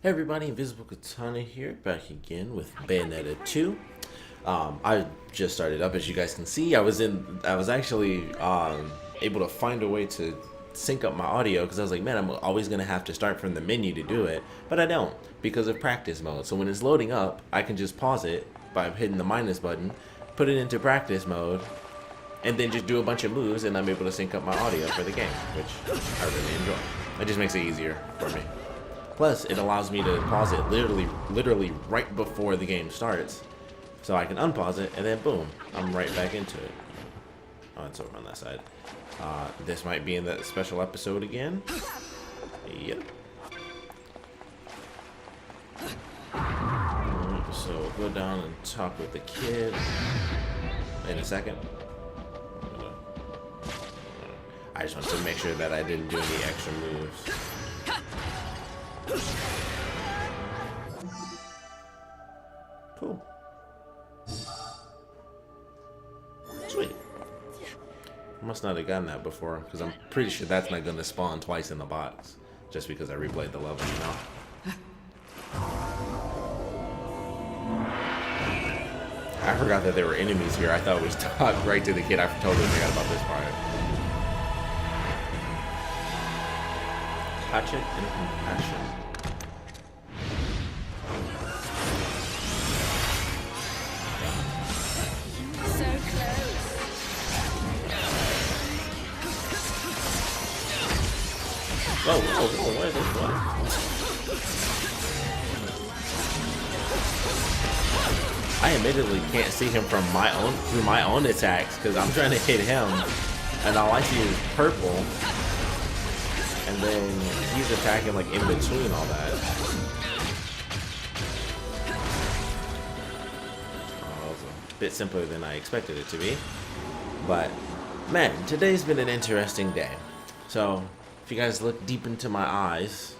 Hey everybody, Invisiblekatana here, back again with Bayonetta 2. I just started up, as you guys can see. I was actually able to find a way to sync up my audio because I was like, man, I'm always gonna have to start from the menu to do it, but I don't because of practice mode. So when it's loading up, I can just pause it by hitting the minus button, put it into practice mode, and then just do a bunch of moves, and I'm able to sync up my audio for the game, which I really enjoy. It just makes it easier for me. Plus, it allows me to pause it literally right before the game starts. So I can unpause it, and then boom, I'm right back into it. Oh, it's over on that side. This might be in that special episode again. Yep. So we'll go down and talk with the kid in a second. I just want to make sure that I didn't do any extra moves. Cool. Sweet. Must not have gotten that before, because I'm pretty sure that's not going to spawn twice in the box, just because I replayed the level, you know? I forgot that there were enemies here. I thought it was talk right to the kid. I totally forgot about this part. Hatchet and compassion. So close. Whoa, what is this one? I admittedly can't see him from through my own attacks because I'm trying to hit him, and all I see is purple. And then he's attacking like in between all that. Oh, it was a bit simpler than I expected it to be. But man, today's been an interesting day. So if you guys look deep into my eyes,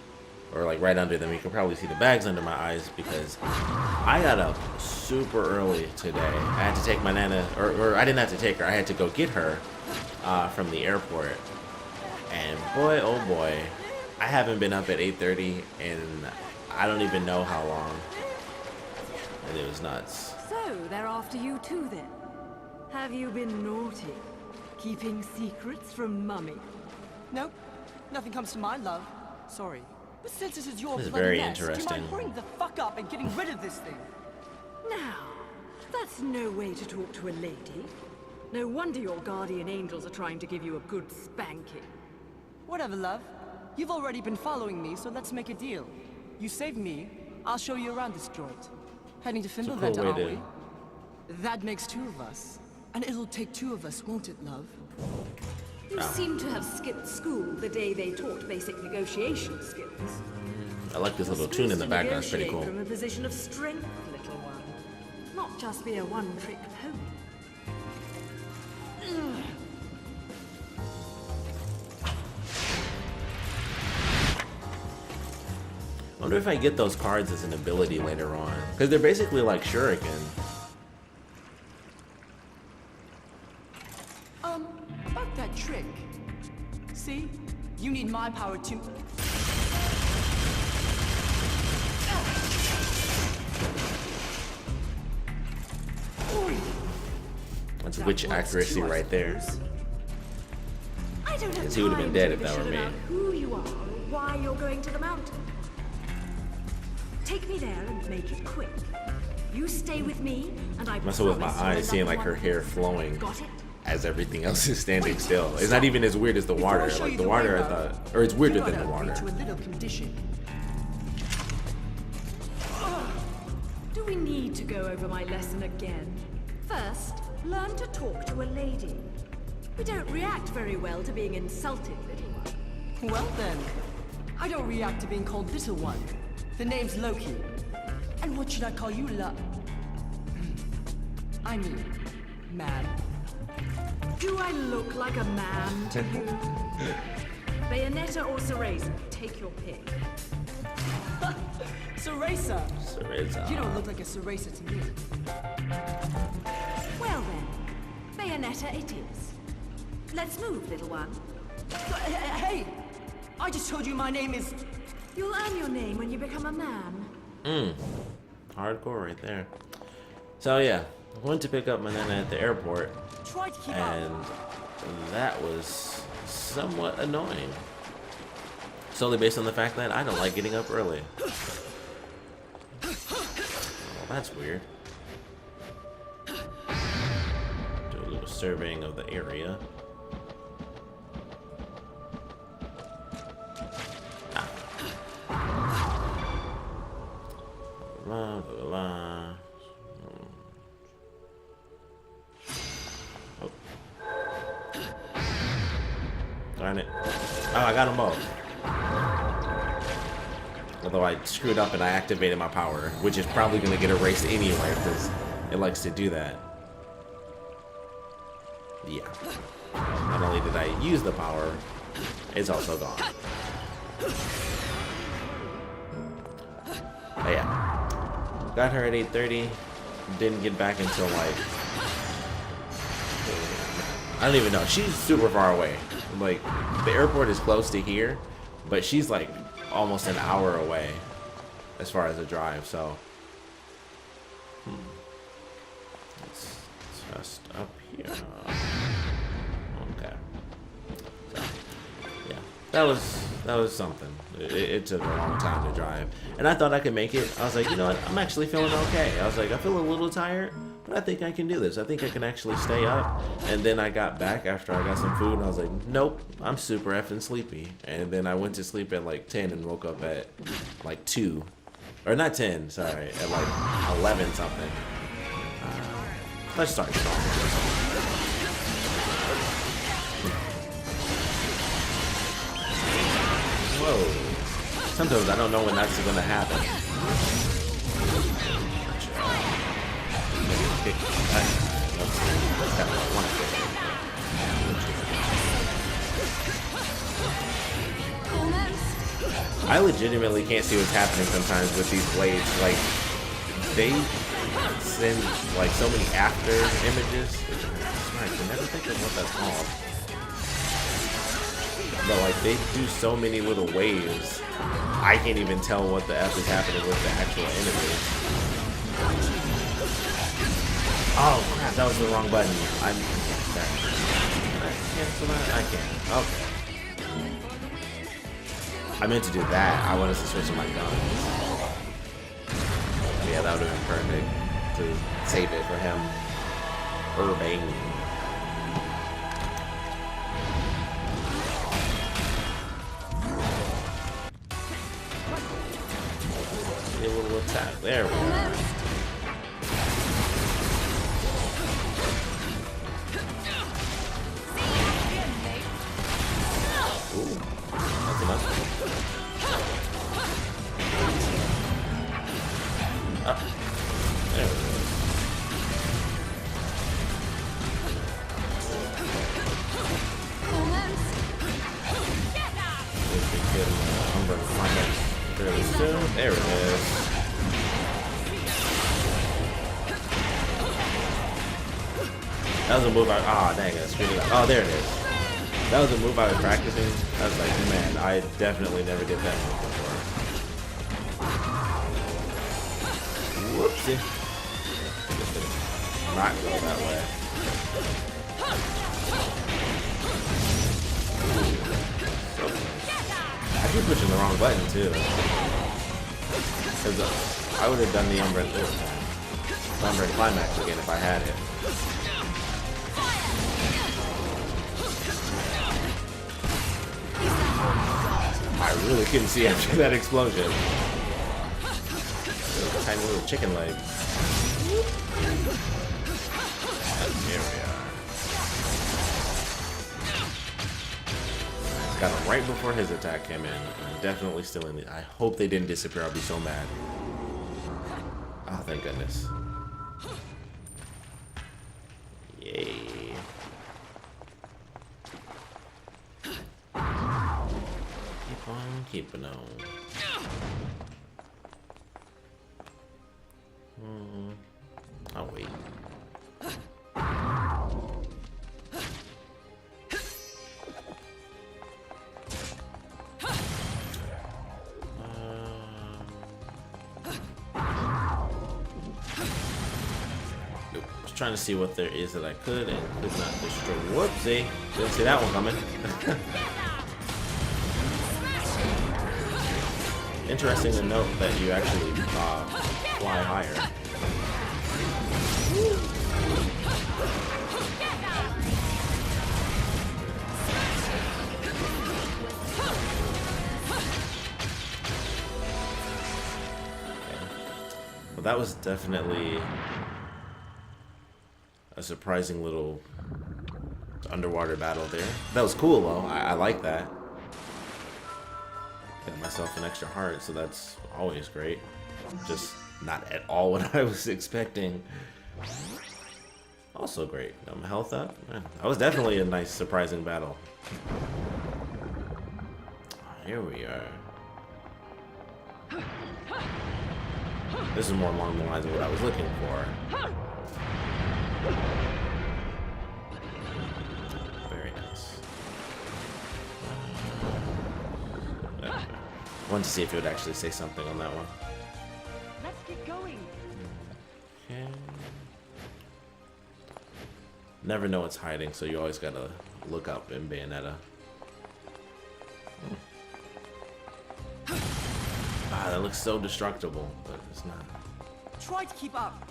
or like right under them, you can probably see the bags under my eyes because I got up super early today. I had to take my Nana, or I didn't have to take her, I had to go get her from the airport. And boy, oh boy, I haven't been up at 8:30 and I don't even know how long. And it was nuts. So, they're after you too then? Have you been naughty? Keeping secrets from Mummy? Nope. Nothing comes to mind, love. Sorry. But since this is your This is bloody very mess, do you interesting. mind hurrying the fuck up and getting rid of this thing? Now, that's no way to talk to a lady. No wonder your guardian angels are trying to give you a good spanking. Whatever, love. You've already been following me, so let's make a deal. You save me, I'll show you around this joint. Heading to It's a cool Invisiblekatana, way aren't to... we? That makes two of us. And it'll take two of us, won't it, love? You seem to have skipped school the day they taught basic negotiation skills. I like this little tune in the background, it's pretty Negotiate cool. from a position of strength, little one. Not just be a one-trick pony. I wonder if I get those cards as an ability later on. Because they're basically like shuriken. About that trick. See? You need my power too. That's witch accuracy right there. I don't have Because he would have been time dead to if that were vision me. about who you are or why you're going to the mountain. Take me there and make it quick. You stay with me, and I Messing with my promise you'll eyes, end seeing up like one her hair piece. flowing Got it? as everything else is standing still. It's not even as weird as the Before I water. show Like you the the water, way, I love, thought, or it's weirder you than gotta the agree water. to a little condition. Do we need to go over my lesson again? First, learn to talk to a lady. We don't react very well to being insulted, little one. Well then, I don't react to being called little one. The name's Loki. And what should I call you, I mean, man. Do I look like a man to you? Bayonetta or Cereza? Take your pick. Cereza! Cereza. You don't look like a Cereza to me. Well then, Bayonetta it is. Let's move, little one. Hey! I just told you my name is You'll earn your name when you become a man. Hardcore right there. So yeah, I went to pick up my nana at the airport, Try to keep and that was somewhat annoying. Solely based on the fact that I don't like getting up early. Well, that's weird. Do a little surveying of the area. Blah, blah, blah. Oh. Darn it. Oh, I got them both. Although I screwed up and I activated my power, which is probably going to get erased anyway because it likes to do that. Yeah. Not only did I use the power, it's also gone. But yeah. Got her at 8:30. Didn't get back until like, I don't even know. She's super far away. Like, the airport is close to here, but she's like almost an hour away as far as the drive. So it's just up here. Okay. So, yeah, that was something. It took a long time to drive, and I thought I could make it. I was like, you know what? I'm actually feeling okay. I was like, I feel a little tired, but I think I can do this. I think I can actually stay up. And then I got back after I got some food, and I was like, nope, I'm super effing sleepy. And then I went to sleep at like 10 and woke up at like 2, or not 10, sorry, at like 11 something. Let's start strong. Whoa. Sometimes I don't know when that's going to happen. I legitimately can't see what's happening sometimes with these blades. Like, they send like so many after images. I can never think of what that's called. But like, they do so many little waves, I can't even tell what the F is happening with the actual enemies. Oh crap, that was the wrong button. I'm sorry. Can I cancel that? I can. Okay. I meant to do that. I wanted to switch to my guns. Yeah, that would have been perfect to save it for him. Urbane. A little attack. There we are. Ooh, that's enough. There we go. Fairly soon. There it is. That was a move dang it, screwed it up. Oh, there it is. That was a move I was practicing. I was like, man, I definitely never did that move before. Whoopsie. Not go that way. I keep pushing the wrong button too. Because I would have done the Umbrella Climax again if I had it. I really couldn't see after that explosion. Tiny little chicken legs. Here we are. Got him right before his attack came in. I'm definitely still in it. I hope they didn't disappear. I'll be so mad. Oh, thank goodness. Yay. Keep on keeping on. I'll wait. trying to see what there is that I could and could not destroy. Whoopsie. Didn't see that one coming. Interesting to note that you actually fly higher. Well, that was definitely a surprising little underwater battle there. That was cool though. I like that. Got myself an extra heart, so that's always great. Just not at all what I was expecting. Also great. Got my health up. Man, that was definitely a nice, surprising battle. Here we are. This is more along the lines of what I was looking for. Very nice. Wanted to see if it would actually say something on that one. Let's get going. Okay. Never know what's hiding, so you always gotta look up in Bayonetta. Ah, that looks so destructible, but it's not. Try to keep up.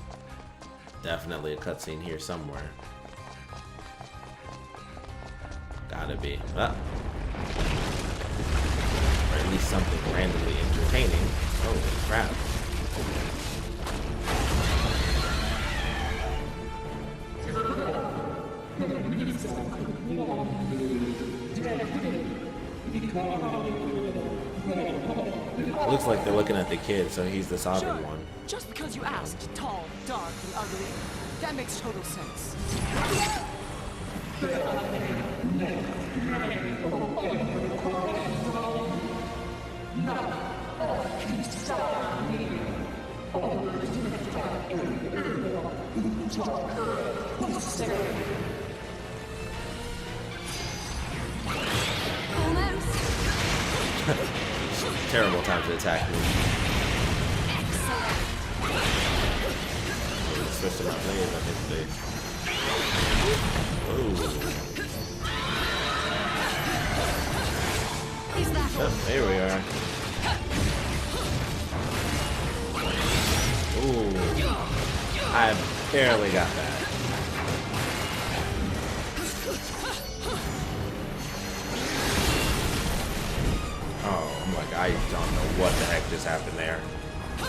Definitely a cutscene here somewhere. Gotta be. Ah. Or at least something randomly entertaining. Holy crap. It looks like they're looking at the kid, so he's the sovereign one. Just because you asked, tall, dark, and ugly, that makes total sense. Terrible time to attack me. Switch to my blade, I think they. Oh, there we are. Ooh. I barely got that. Oh, I'm like, I don't know what the heck just happened there. So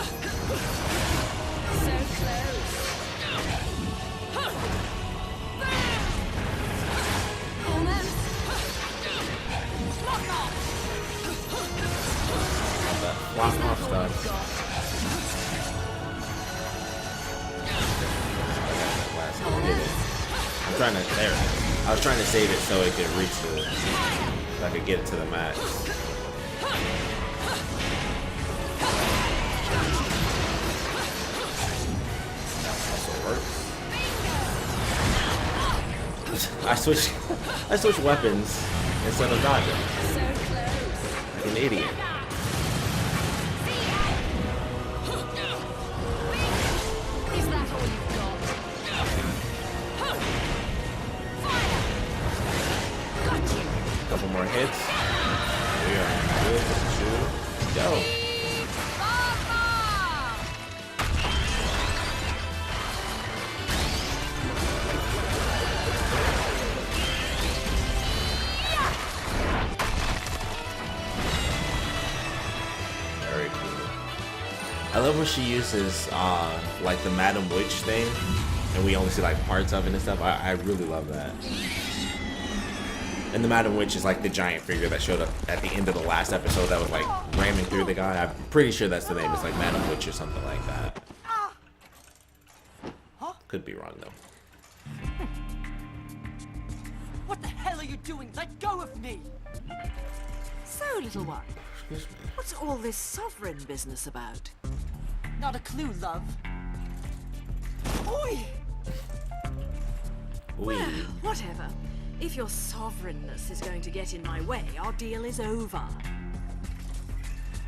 close. Almost. Lock off. All that flop off stuff. I'm trying to, there it is. I was trying to save it so it could reach the, so I could get it to the max. Also works. I switched weapons instead of dodging. So close. Like an idiot. Is that all you've got? Got you. Couple more hits. We are good to go. Very cool. I love when she uses like the Madam Witch thing, and we only see like parts of it and stuff. I really love that. And the Madam Witch is like the giant figure that showed up at the end of the last episode that was like ramming through the guy. I'm pretty sure that's the name. It's like Madam Witch or something like that. Could be wrong though. What the hell are you doing? Let go of me! So, little one, Excuse me. what's all this sovereign business about? Not a clue, love. Oi! Wee. Well, whatever. If your sovereignness is going to get in my way, our deal is over.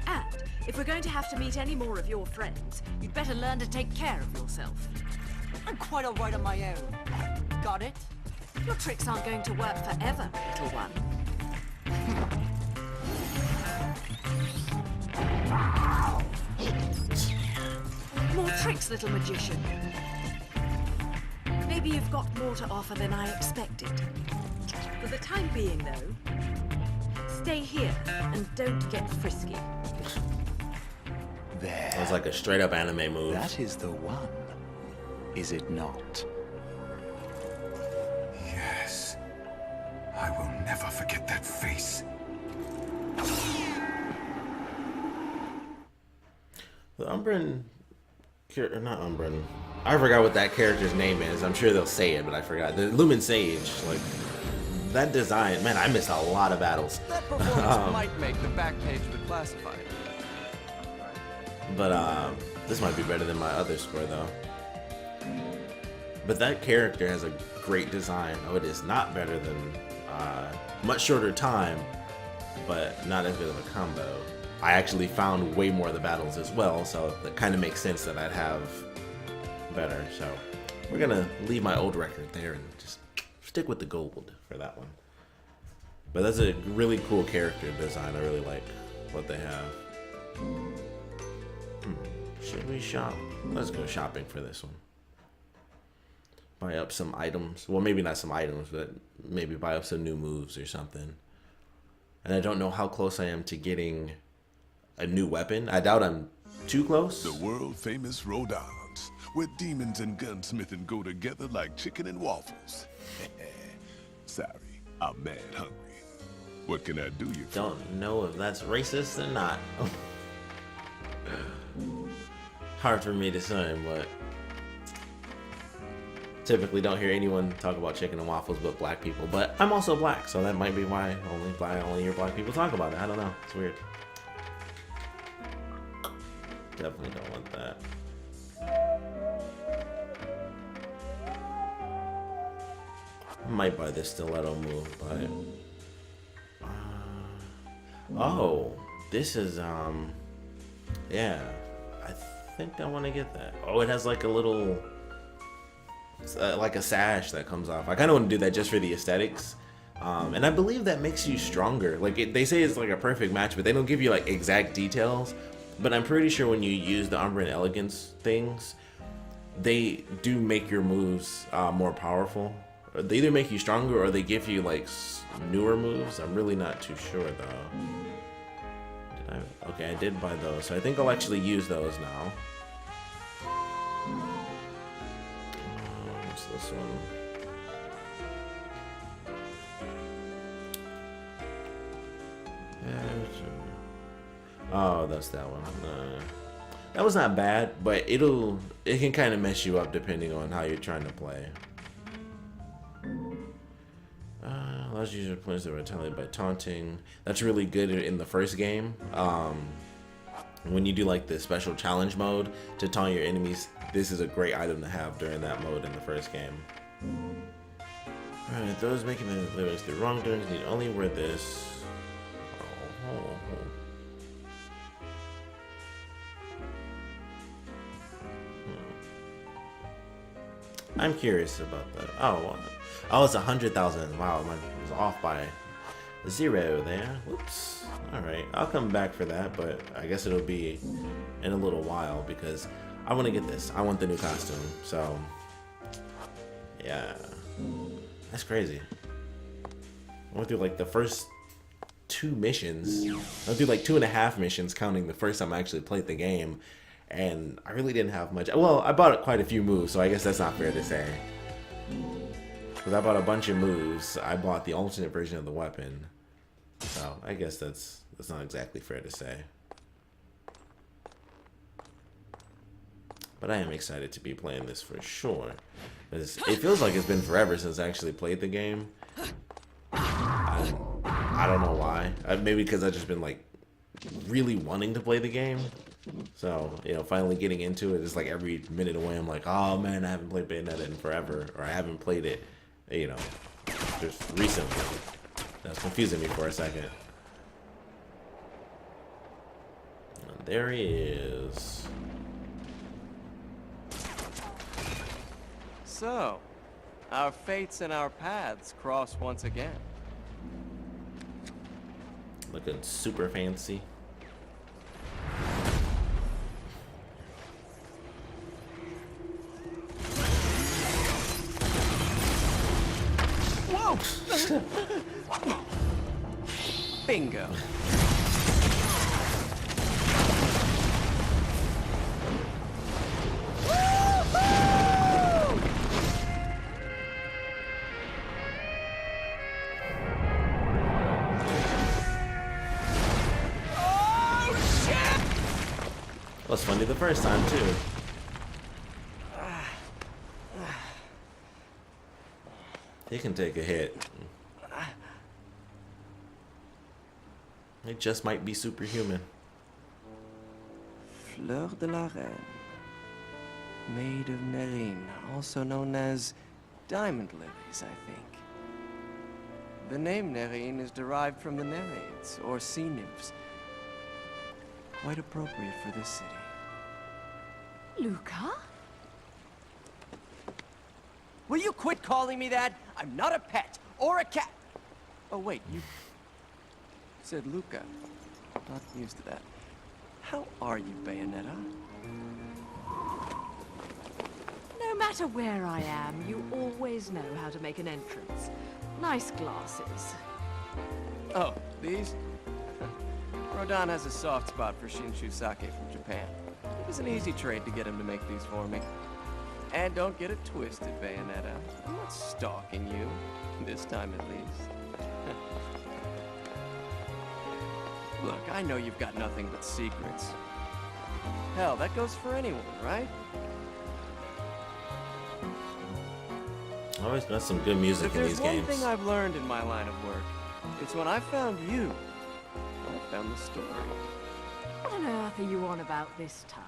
And if we're going to have to meet any more of your friends, you'd better learn to take care of yourself. I'm quite alright on my own. Got it? Your tricks aren't going to work forever, little one. More tricks, little magician. Maybe you've got more to offer than I expected. For the time being, though, stay here and don't get frisky. There. That was like a straight up anime move. That is the one, is it not? Yes. I will never forget that face. The Umbran, not Umbran. I forgot what that character's name is. I'm sure they'll say it, but I forgot. The Lumen Sage, like that design. Man, I missed a lot of battles. That performance might make the back page of the classified. But this might be better than my other score though. But that character has a great design. Oh, it is not better than much shorter time, but not as good of a combo. I actually found way more of the battles as well, so that kind of makes sense that I'd have better. So we're gonna leave my old record there and just stick with the gold for that one. But that's a really cool character design. I really like what they have. Should we shop? Let's go shopping for this one. Buy up some items. Well, maybe not some items, but maybe buy up some new moves or something. And I don't know how close I am to getting a new weapon. I doubt I'm too close. The world-famous Rhode Island, where demons and gunsmithing go together like chicken and waffles. Sorry, I'm mad hungry. What can I do you for? Don't know if that's racist or not. Hard for me to say, but typically don't hear anyone talk about chicken and waffles but black people. But I'm also black, so that might be why only hear black people talk about it. I don't know. It's weird. Definitely don't want that. Might buy this stiletto move, but oh, this is yeah, I think I want to get that. Oh, it has like a little like a sash that comes off. I kind of want to do that just for the aesthetics, and I believe that makes you stronger. Like they say it's like a perfect match, but they don't give you like exact details. But I'm pretty sure when you use the Umbran Elegance things, they do make your moves more powerful. They either make you stronger or they give you like newer moves. I'm really not too sure though. Okay, I did buy those, so I think I'll actually use those now. What's this one? Oh, that's that one. That was not bad, but it can kind of mess you up depending on how you're trying to play. Allows user players to retaliate by taunting. That's really good in the first game. When you do like the special challenge mode to taunt your enemies, this is a great item to have during that mode in the first game. Alright, those making the lyrics through wrongdoings need only wear this. I'm curious about that. Oh, it's 100,000. Wow, I was off by 0 there. Whoops. All right, I'll come back for that, but I guess it'll be in a little while because I want to get this. I want the new costume. So, yeah, that's crazy. I went through like the first 2 missions. I went through like 2.5 missions, counting the first time I actually played the game. And I really didn't have much. Well, I bought quite a few moves, so I guess that's not fair to say. Because I bought a bunch of moves. I bought the alternate version of the weapon. So I guess that's not exactly fair to say. But I am excited to be playing this for sure. It feels like it's been forever since I actually played the game. I don't know why. Maybe because I've just been like really wanting to play the game. So, you know, finally getting into it is like every minute away I'm like, oh man, I haven't played Bayonetta in forever, or I haven't played it, you know, just recently. That's confusing me for a second. And there he is. So, our fates and our paths cross once again. Looking super fancy. Whoa! Bingo. Was funny the first time too. He can take a hit. He just might be superhuman. Fleur de la Reine. Maid of Nerine, also known as diamond lilies, I think. The name Nerine is derived from the Nereids, or sea nymphs. Quite appropriate for this city. Luca? Will you quit calling me that? I'm not a pet, or a cat. Oh wait, you said Luca. Not used to that. How are you, Bayonetta? No matter where I am, you always know how to make an entrance. Nice glasses. Oh, these? Rodan has a soft spot for Shinshu sake from Japan. It was an easy trade to get him to make these for me. And don't get it twisted, Bayonetta. I'm not stalking you. This time at least. Look, I know you've got nothing but secrets. Hell, that goes for anyone, right? Always got some good music If in these there's one games. thing I've learned in my line of work, it's when I found you, I found the story. What on earth are you on about this time?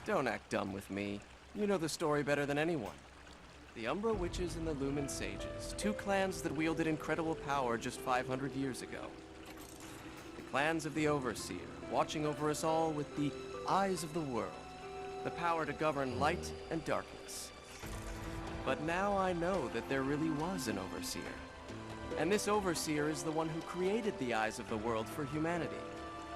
Don't act dumb with me. You know the story better than anyone. The Umbra Witches and the Lumen Sages, two clans that wielded incredible power just 500 years ago. The clans of the Overseer, watching over us all with the eyes of the world, the power to govern light and darkness. But now I know that there really was an Overseer. And this Overseer is the one who created the eyes of the world for humanity.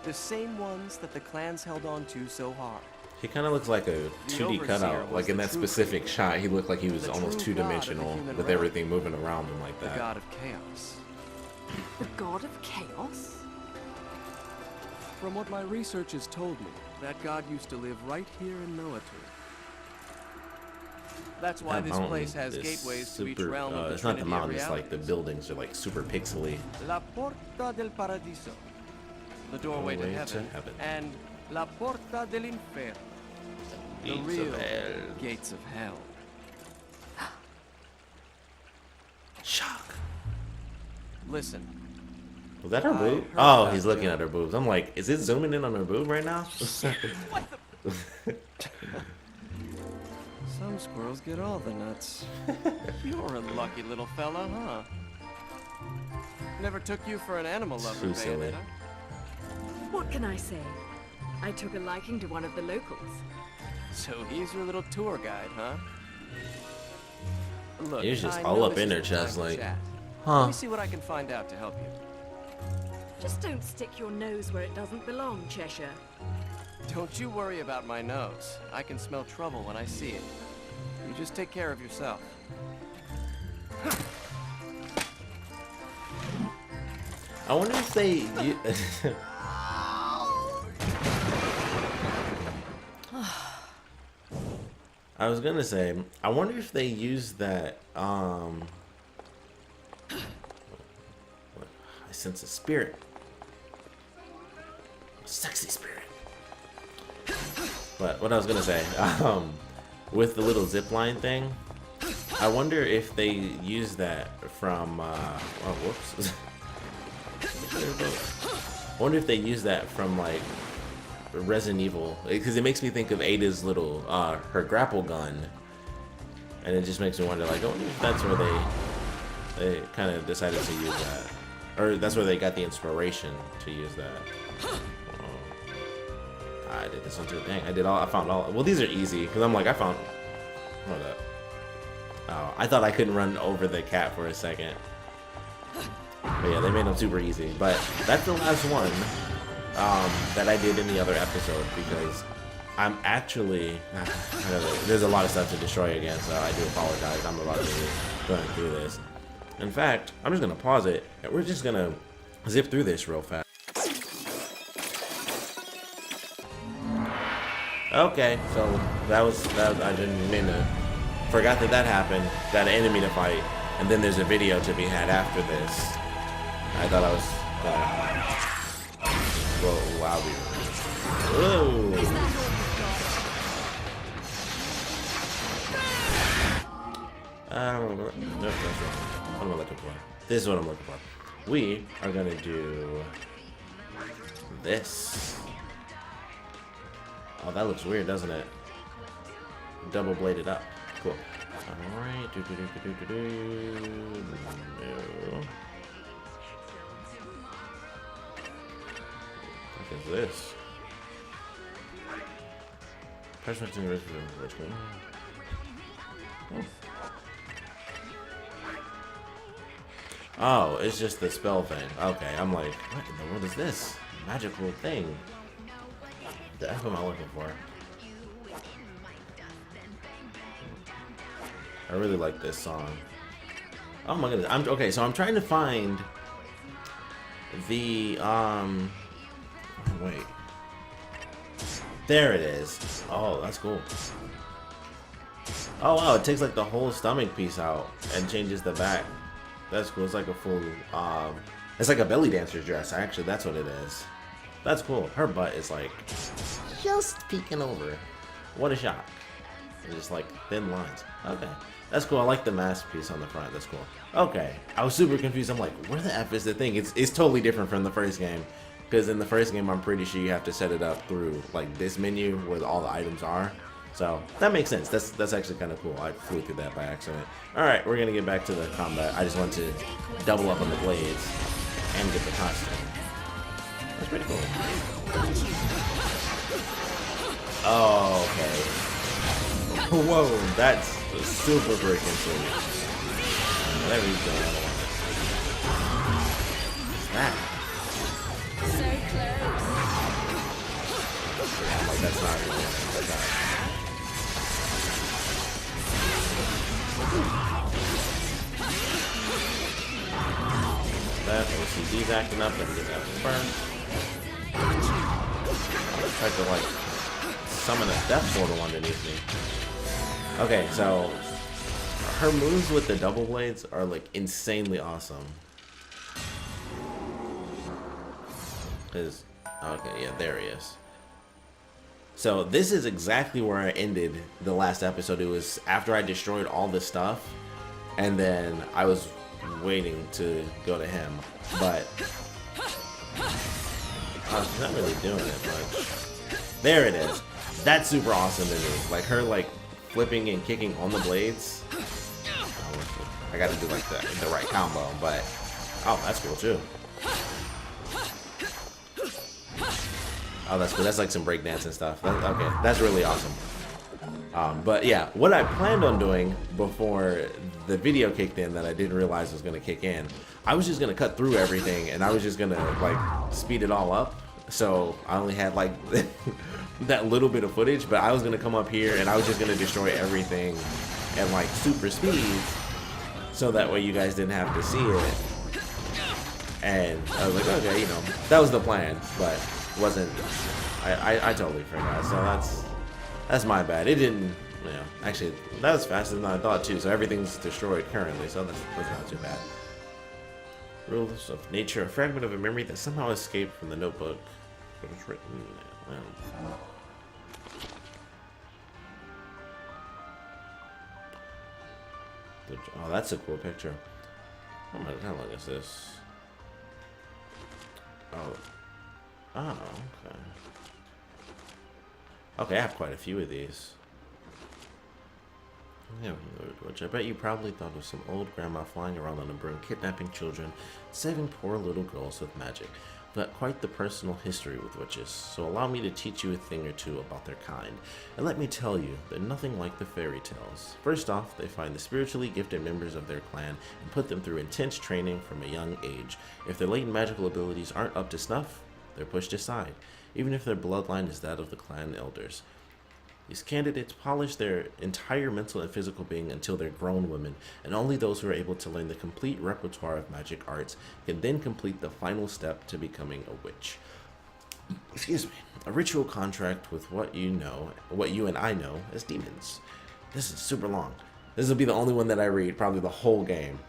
The same ones that the clans held on to so hard. He kind of looks like a 2D cutout. Like in that specific shot, he looked like he was almost two-dimensional with everything moving around him like that. The god of chaos. The god of chaos? From what my research has told me, that god used to live right here in Noatur. That's why That this mountain place has is gateways to each super, realm of the it's not the Trinity of mountain, it's like the realities. buildings are like super pixely. La Porta del Paradiso, the doorway to heaven, and La Porta del Inferno, the Gates real of hell. gates of hell. Shock. Listen, Was that her I boob? heard Oh, that he's looking joke. at her boobs. I'm like, is it zooming in on her boob right now? what the? Some squirrels get all the nuts. You're a lucky little fella, huh? Never took you for an animal lover, Too silly. Bayonetta. What can I say? I took a liking to one of the locals. So he's your little tour guide, huh? Look, He was just I all know up this in her isn't time chest, to like, chat. huh. Let me see what I can find out to help you. Just don't stick your nose where it doesn't belong, Cheshire. Don't you worry about my nose. I can smell trouble when I see it. You just take care of yourself. I wonder if they. I was gonna say, I wonder if they use that. I sense a spirit, a sexy spirit. But what I was gonna say, with the little zip line thing, I wonder if they use that from. Oh, whoops. I wonder if they use that from like Resident Evil, because it makes me think of Ada's little her grapple gun, and it just makes me wonder, like, I wonder if that's where they kind of decided to use that, or that's where they got the inspiration to use that. I did this one too. Dang, I found all. Well, these are easy because I'm like, I found Hold up. Oh, I thought I couldn't run over the cat for a second. But yeah, they made them super easy. But that's the last one that I did in the other episode because I'm actually... there's a lot of stuff to destroy again, so I do apologize. I'm about to be going through this. In fact, I'm just going to pause it, and we're just going to zip through this real fast. Okay, so that I didn't mean to... Forgot that happened. Got an enemy to fight, and then there's a video to be had after this. I thought I was gonna... Whoa, wow. Whoa. I don't know. No, that's wrong. What am I looking for? This is what I'm looking for. We are gonna do this. Oh, that looks weird, doesn't it? Double bladed up. Cool. Alright. No. What is this? Pressure to the Richmond. Oh, it's just the spell thing. Okay, I'm like, what in the world is this? Magical thing. The F am I looking for? I really like this song. Oh my goodness. Okay, so I'm trying to find the wait. There it is. Oh, that's cool. Oh wow, it takes like the whole stomach piece out and changes the back. That's cool. It's like a full it's like a belly dancer's dress. Actually, that's what it is. That's cool. Her butt is like just peeking over. What a shock. It's just like thin lines. Okay. That's cool. I like the mask piece on the front. That's cool. Okay. I was super confused. I'm like, where the F is the thing? It's totally different from the first game. Because in the first game, I'm pretty sure you have to set it up through like this menu where all the items are. So that makes sense. That's actually kind of cool. I flew through that by accident. Alright, we're going to get back to the combat. I just want to double up on the blades and get the costume. That's pretty cool. Oh, okay. Whoa, that's super freaking sweet. Whatever he's doing, I don't want it. What's that? So close. I'm like, that's not really it. That's not. That OCD's acting up. Let me get that first. I tried to like summon a death portal underneath me. Okay, so her moves with the double blades are like insanely awesome. Cause okay, yeah, there he is. So this is exactly where I ended the last episode. It was after I destroyed all this stuff, and then I was waiting to go to him, but I was not really doing it much. There it is. That's super awesome to me. Like her like flipping and kicking on the blades. I gotta do like the right combo, but oh, that's cool too. Oh, that's cool. That's like some breakdance and stuff. Okay, that's really awesome. But yeah, what I planned on doing before the video kicked in that I didn't realize was gonna kick in, I was just gonna cut through everything and I was just gonna like speed it all up. So I only had like that little bit of footage, but I was gonna come up here and I was just gonna destroy everything at like super speed, so that way you guys didn't have to see it. And I was like, okay, you know, that was the plan, but wasn't. I totally forgot. So that's my bad. It didn't. You know, actually, that was faster than I thought too. So everything's destroyed currently, so that's not too bad. Rules of nature: a fragment of a memory that somehow escaped from the notebook. It was written. Oh, that's a cool picture. How long is this? Oh. Oh, okay. Okay, I have quite a few of these. Yeah, which I bet you probably thought of some old grandma flying around on a broom, kidnapping children, saving poor little girls with magic. got quite the personal history with witches, so allow me to teach you a thing or two about their kind. And let me tell you, they're nothing like the fairy tales. First off, they find the spiritually gifted members of their clan and put them through intense training from a young age. If their latent magical abilities aren't up to snuff, they're pushed aside, even if their bloodline is that of the clan elders. These candidates polish their entire mental and physical being until they're grown women, and only those who are able to learn the complete repertoire of magic arts can then complete the final step to becoming a witch. Excuse me. A ritual contract with what you and I know as demons. This is super long. This will be the only one that I read, probably the whole game.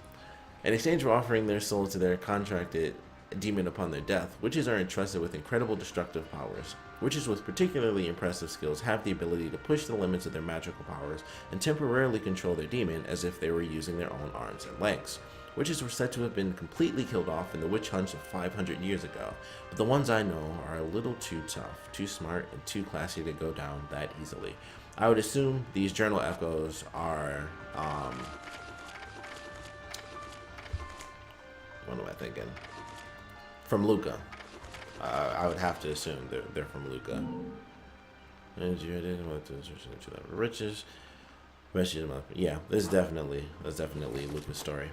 In exchange for offering their soul to their contracted demon upon their death, witches are entrusted with incredible destructive powers. Witches with particularly impressive skills have the ability to push the limits of their magical powers and temporarily control their demon as if they were using their own arms and legs. Witches were said to have been completely killed off in the witch hunts of 500 years ago, but the ones I know are a little too tough, too smart, and too classy to go down that easily. I would assume these journal echoes are, what am I thinking? From Luca. I would have to assume they're from Luca. Riches. Yeah, that's definitely Luca's story.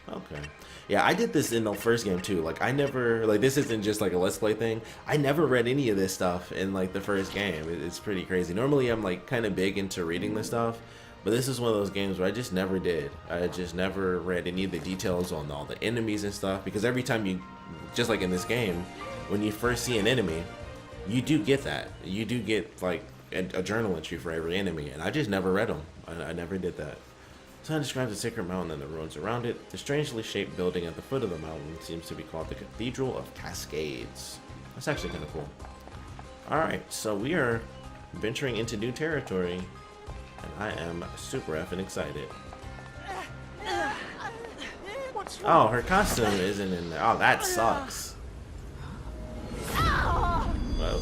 Okay. Yeah, I did this in the first game too. Like, I never, like, this isn't just like a let's play thing. I never read any of this stuff in like the first game. It's pretty crazy. Normally I'm like kind of big into reading this stuff, but this is one of those games where I just never did. I just never read any of the details on all the enemies and stuff, because every time you, just like in this game, when you first see an enemy, you do get that. You do get like a journal entry for every enemy, and I just never read them. I never did that. So I describes the sacred mountain and the ruins around it. The strangely shaped building at the foot of the mountain seems to be called the Cathedral of Cascades. That's actually kind of cool. Alright, so we are venturing into new territory, and I am super effing excited. Oh, her costume isn't in there. Oh, that sucks. Whoa.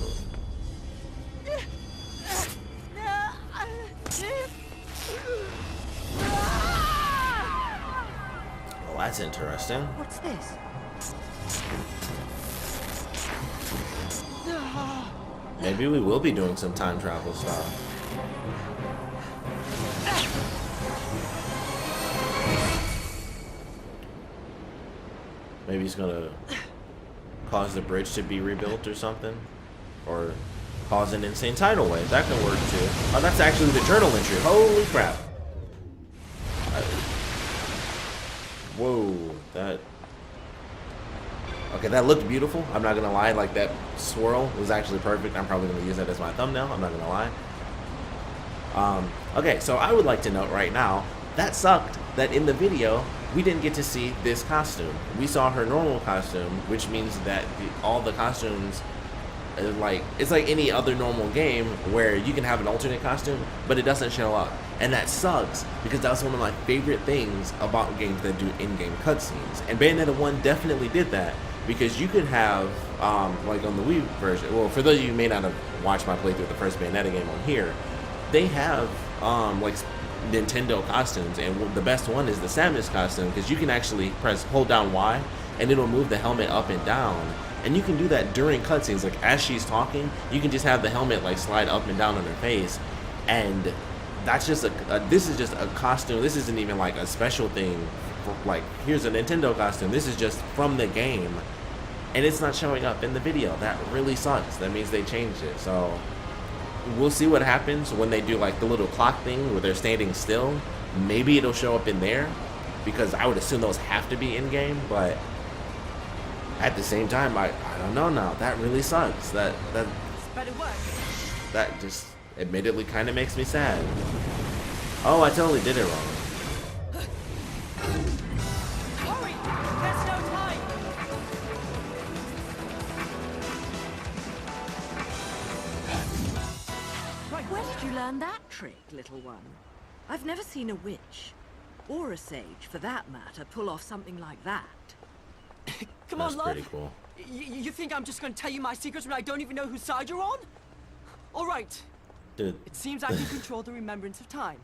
Well, that's interesting. What's this? Maybe we will be doing some time travel stuff. Maybe he's gonna cause the bridge to be rebuilt or something, or cause an insane tidal wave. That can work too. Oh, that's actually the journal entry. Holy crap! Whoa, that. Okay, that looked beautiful. I'm not gonna lie. Like, that swirl was actually perfect. I'm probably gonna use that as my thumbnail. I'm not gonna lie. Okay, so I would like to note right now, that sucked that in the video we didn't get to see this costume. We saw her normal costume, which means that all the costumes, like, it's like any other normal game where you can have an alternate costume, but it doesn't show up. And that sucks, because that's one of my favorite things about games that do in-game cutscenes. And Bayonetta 1 definitely did that, because you could have, like on the Wii version, well, for those of you who may not have watched my playthrough of the first Bayonetta game on here, they have, like, Nintendo costumes, and the best one is the Samus costume, because you can actually hold down Y and it'll move the helmet up and down, and you can do that during cutscenes. Like, as she's talking, you can just have the helmet like slide up and down on her face, and that's just this is just a costume. This isn't even like a special thing for, like, here's a Nintendo costume. This is just from the game, and it's not showing up in the video. That really sucks. That means they changed it. So we'll see what happens when they do like the little clock thing where they're standing still. Maybe it'll show up in there, because I would assume those have to be in game, but at the same time, I don't know now. That really sucks. That just admittedly kind of makes me sad. Oh, I totally did it wrong. Hurry! There's no time! Where did you learn that trick, little one? I've never seen a witch, or a sage for that matter, pull off something like that. Come That's on, love. pretty cool. You think I'm just gonna tell you my secrets when I don't even know whose side you're on? All right. Dude. It seems I can control the remembrance of time.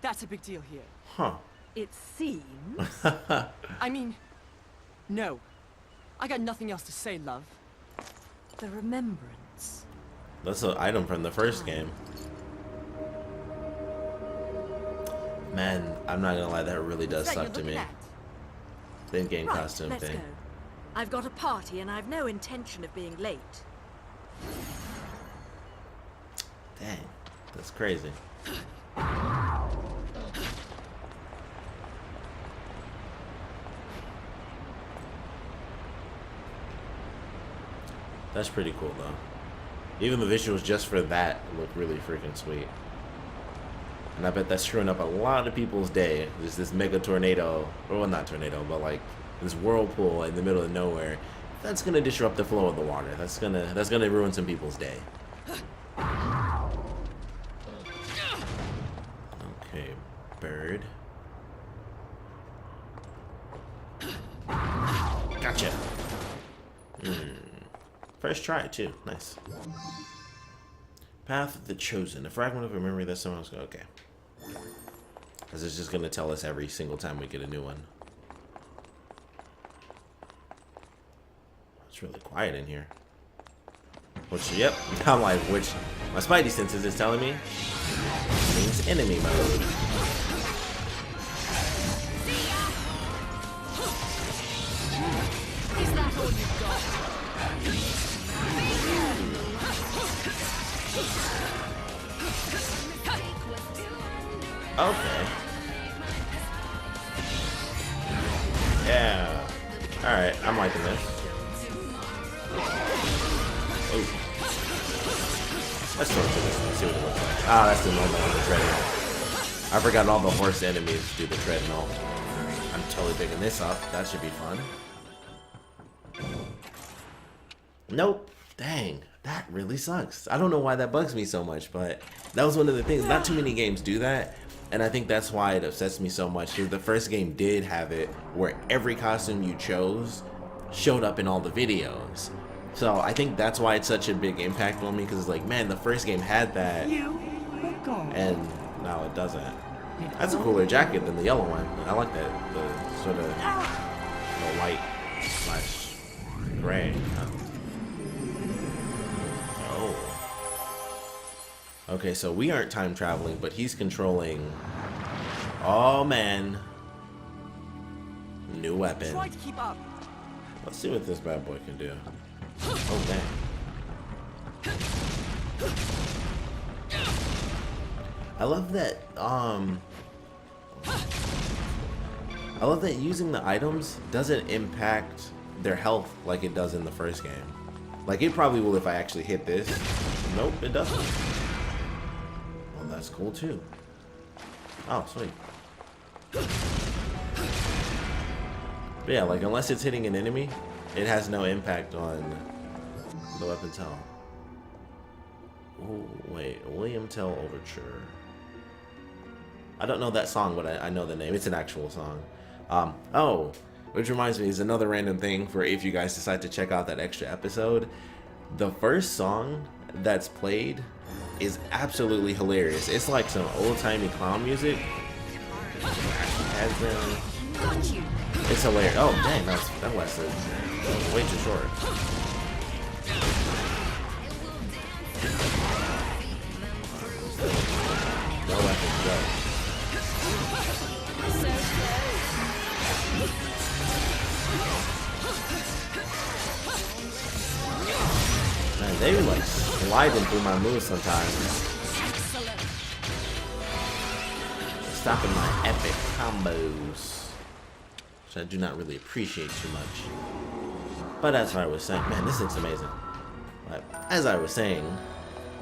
That's a big deal here. Huh. It seems. I mean, no. I got nothing else to say, love. The remembrance. That's an item from the first game. Man, I'm not gonna lie, that really does So you're suck to me. looking at? The in-game Right, costume let's thing. go. I've got a party and I've no intention of being late. Dang, that's crazy. That's pretty cool though. Even the visuals just for that look really freaking sweet. And I bet that's screwing up a lot of people's day. There's this mega tornado, or well, not tornado, but like this whirlpool in the middle of nowhere. That's gonna disrupt the flow of the water. That's gonna ruin some people's day. Okay, bird. Gotcha. First try too. Nice. Path of the Chosen. A fragment of a memory that someone's going. Okay. Because it's just gonna tell us every single time we get a new one. It's really quiet in here. Which, yep. I'm like, which my spidey senses is telling me means enemy mode. Is that all you've got? Okay. Yeah. Alright, I'm liking this. Ooh. Let's sort through this and see what it looks like. Ah, that's the normal on the treadmill. I forgot all the horse enemies do the treadmill. I'm totally picking this up. That should be fun. Nope. Dang. That really sucks. I don't know why that bugs me so much, but that was one of the things. Not too many games do that. And I think that's why it upsets me so much, because the first game did have it where every costume you chose showed up in all the videos. So I think that's why it's such a big impact on me, because it's like, man, the first game had that, and now it doesn't. That's a cooler jacket than the yellow one. I like that, the sort of the white slash gray. Oh. Okay, so we aren't time traveling, but he's controlling. Oh man. New weapon. Try to keep up. Let's see what this bad boy can do. Oh dang. I love that I love that using the items doesn't impact their health like it does in the first game. Like it probably will if I actually hit this. Nope, it doesn't. Well, that's cool too. Oh, sweet. But yeah, like unless it's hitting an enemy, it has no impact on the weapon's health. Oh, wait, William Tell Overture. I don't know that song, but I know the name. It's an actual song. Oh, which reminds me, is another random thing for if you guys decide to check out that extra episode. The first song that's played is absolutely hilarious. It's like some old-timey clown music. It's hilarious. Oh, dang, that lasted way too short. No weapons, go. Man, they be like sliding through my moves sometimes. Stopping my epic combos, which I do not really appreciate too much. But as I was saying, man, this looks amazing. But as I was saying,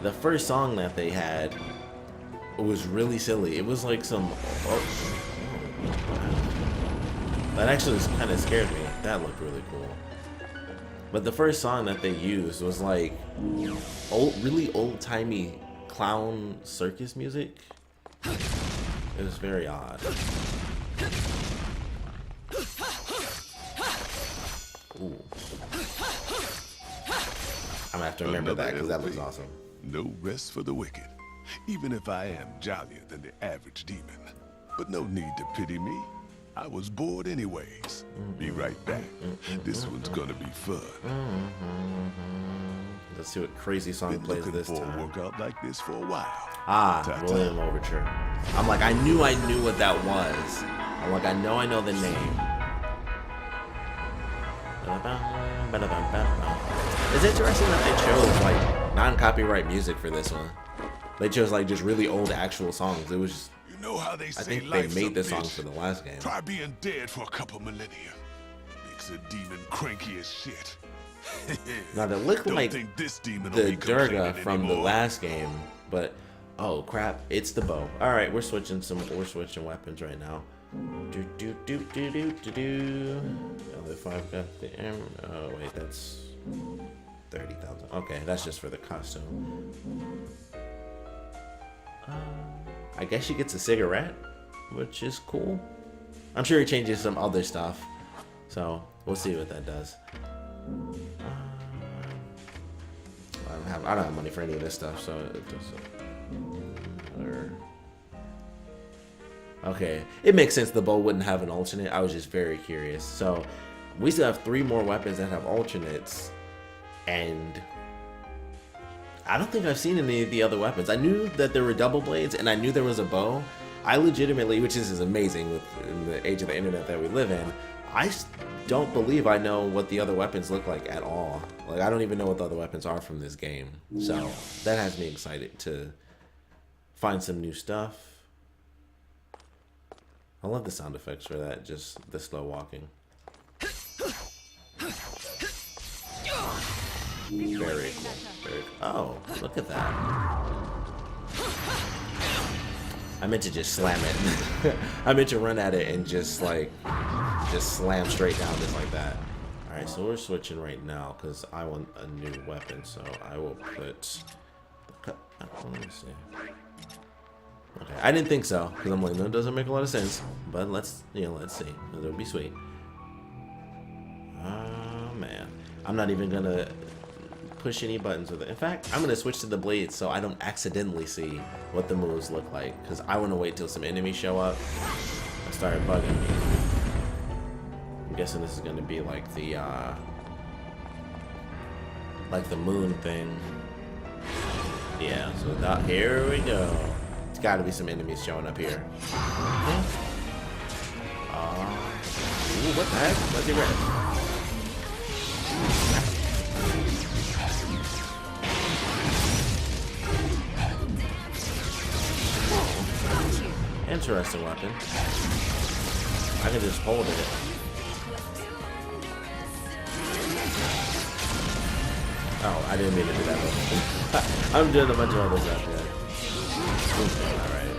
the first song that they had was really silly. It was like some. That actually kind of scared me. That looked really cool. But the first song that they used was like really old-timey clown circus music. It was very odd. Ooh. I'm gonna have to remember that because that looks awesome. No rest for the wicked, even if I am jollier than the average demon. But no need to pity me. I was bored anyways. Be right back. This one's gonna be fun. Let's see what crazy song Been plays looking this for a time. workout like this for a while. Ah, William Overture. I'm like, I knew what that was. I'm like, I know the name. It's interesting that they chose like non-copyright music for this one. They chose like just really old actual songs. It was just, You know how they I say think they life's made a the songs bitch? for the last game. Try being dead for a couple millennia. Makes a demon cranky as shit. Now they look Don't like think this demon will the be Durga complaining from the anymore. last game, but oh crap, it's the bow. All right, we're switching weapons right now. Other 5 got the oh wait, that's 30,000. Okay, that's just for the costume. I guess she gets a cigarette, which is cool. I'm sure he changes some other stuff, so we'll see what that does. I don't have money for any of this stuff, so it doesn't. Okay, it makes sense the bow wouldn't have an alternate. I was just very curious. So we still have 3 more weapons that have alternates, and I don't think I've seen any of the other weapons. I knew that there were double blades, and I knew there was a bow. I legitimately, which is amazing with in the age of the internet that we live in, I don't believe I know what the other weapons look like at all. Like, I don't even know what the other weapons are from this game. So that has me excited to find some new stuff. I love the sound effects for that, just the slow walking. Very cool. Very cool. Oh, look at that. I meant to just slam it. I meant to run at it and just slam straight down just like that. Alright, so we're switching right now because I want a new weapon. So I will put the let me see. Okay, I didn't think so because I'm like, no, it doesn't make a lot of sense. But let's see. It'll be sweet. Oh man, I'm not even gonna push any buttons with it. In fact, I'm gonna switch to the blades so I don't accidentally see what the moves look like because I want to wait till some enemies show up and start bugging me. I'm guessing this is gonna be like the moon thing. Yeah. So that, here we go. It's got to be some enemies showing up here. Ooh, what the heck? What's he red? Interesting weapon. I can just hold it. Oh, I didn't mean to do that. I'm doing a bunch of other stuff here. Alright.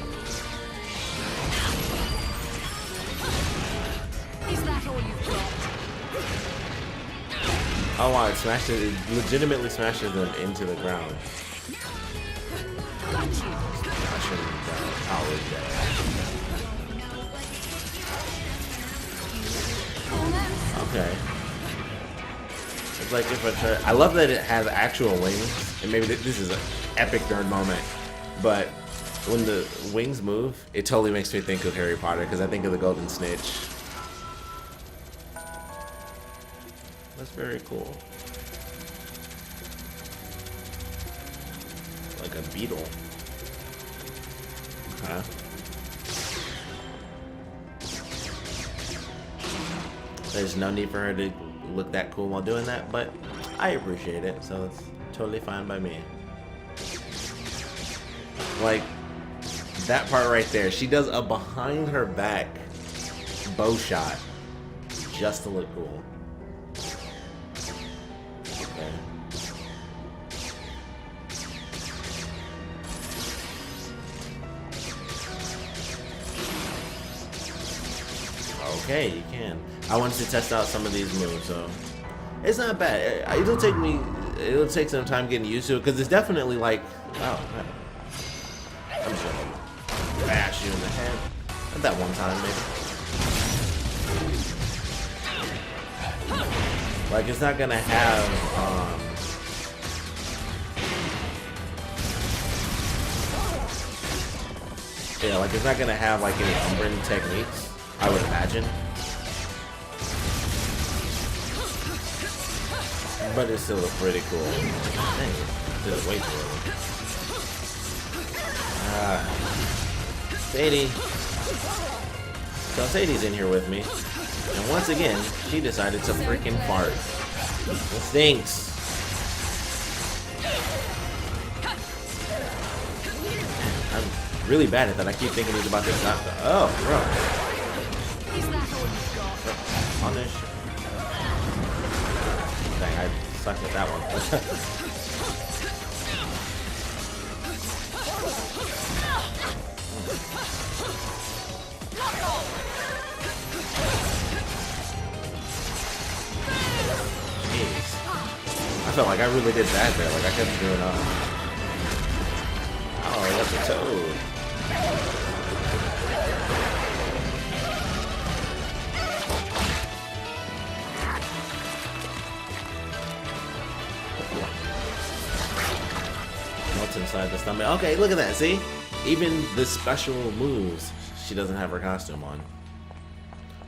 Is that all you've got? Oh wow, it legitimately smashes them into the ground. Got you. Smashing them down. Oh, we're dead. Okay. It's like if I try. I love that it has actual wings, and maybe this is an epic nerd moment, but when the wings move, it totally makes me think of Harry Potter because I think of the Golden Snitch. That's very cool. Like a beetle. Huh? There's no need for her to look that cool while doing that, but I appreciate it, so it's totally fine by me. Like, that part right there, she does a behind her back bow shot just to look cool. Okay. Okay, you can. I wanted to test out some of these moves, so it's not bad. It'll take some time getting used to it because it's definitely like, oh, man. I'm just gonna bash you in the head. At that one time, maybe. Like, it's not gonna have, yeah, like, it's not gonna have, like, any Umbran techniques. I would imagine. But it's still pretty cool. Dang, did it way too early. Sadie. So Sadie's in here with me. And once again, she decided to freaking fart. It stinks. I'm really bad at that. I keep thinking he's about to stop. Oh, bro. Is that all you've got? Punish. Dang, I sucked at that one. Jeez. I felt like I really did bad there. Like I kept screwing up. Oh, that's a toad. What's inside the stomach? Okay, look at that. See? Even the special moves, she doesn't have her costume on.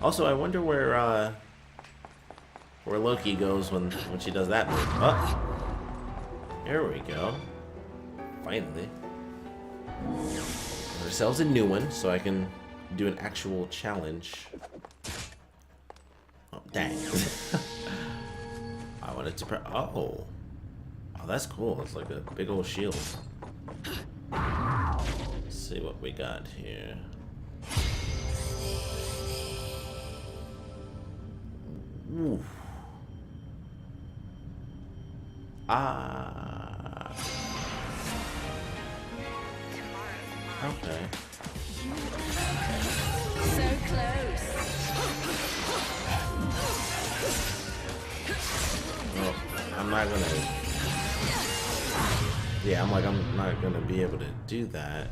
Also, I wonder where Loki goes when she does that move. Oh, there we go. Finally, ourselves a new one, so I can do an actual challenge. Oh, dang! I wanted to. Oh, that's cool. It's like a big old shield. Let's see what we got here. Ooh. Ah. Okay. So close. Well, I'm not gonna. Yeah, I'm not gonna be able to do that.